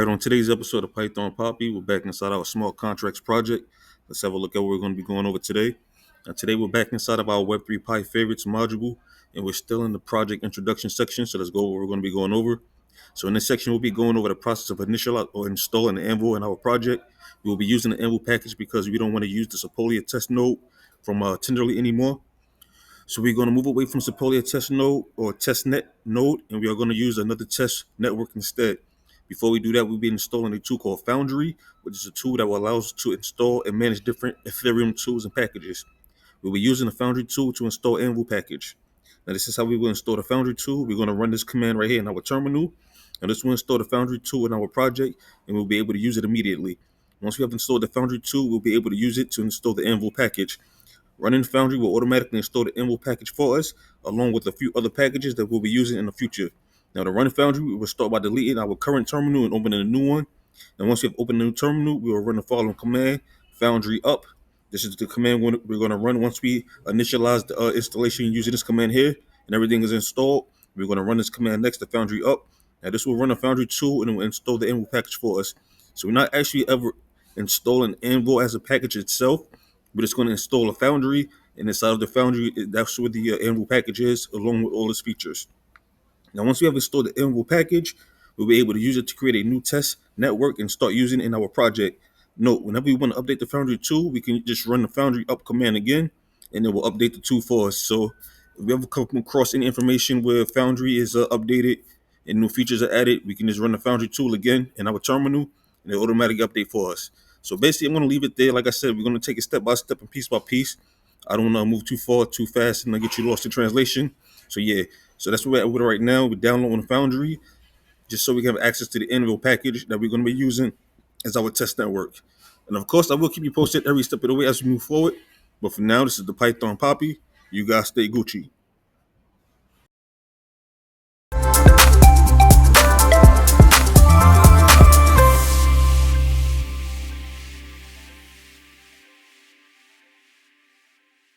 right, on today's episode of Python Papi, we're back inside our smart contracts project. Let's have a look at what we're going to be going over today. Today we're back inside of our Web3Py favorites module, and we're still in the project introduction section. So let's go over what we're going to be going over. So in this section, we'll be going over the process of initial or installing the Anvil in our project. We will be using the Anvil package because we don't want to use the Sepolia test node from Tenderly anymore. So we're going to move away from Sepolia test node or testnet node, and we are going to use another test network instead. Before we do that, we'll be installing a tool called Foundry, which is a tool that will allow us to install and manage different Ethereum tools and packages. We'll be using the Foundry tool to install Anvil package. Now this is how we will install the Foundry tool. We're going to run this command right here in our terminal. Now this will install the Foundry tool in our project, and we'll be able to use it immediately. Once we have installed the Foundry tool, we'll be able to use it to install the Anvil package. Running Foundry will automatically install the Anvil package for us, along with a few other packages that we'll be using in the future. Now, to run Foundry, we will start by deleting our current terminal and opening a new one. And once we have opened a new terminal, we will run the following command: Foundry up. This is the command we're going to run once we initialize the installation using this command here, and everything is installed. We're going to run this command next to Foundry up. Now, this will run a Foundry tool and it will install the Anvil package for us. So we're not actually ever installing Anvil as a package itself. We're just going to install a Foundry, and inside of the Foundry, that's where the Anvil package is, along with all its features. Now, once we have installed the Anvil package, we'll be able to use it to create a new test network and start using it in our project. Note, whenever we want to update the Foundry tool, we can just run the Foundry up command again, and it will update the tool for us. So if we ever come across any information where Foundry is updated and new features are added, we can just run the Foundry tool again in our terminal, and it'll automatically update for us. So basically, I'm going to leave it there. Like I said, we're going to take it step by step and piece by piece. I don't want to move too far, too fast, and I get you lost in translation. So yeah, so that's where we're at with it right now. We're downloading Foundry just so we can have access to the Anvil package that we're going to be using as our test network. And of course, I will keep you posted every step of the way as we move forward. But for now, this is the Python Papi. You guys stay Gucci.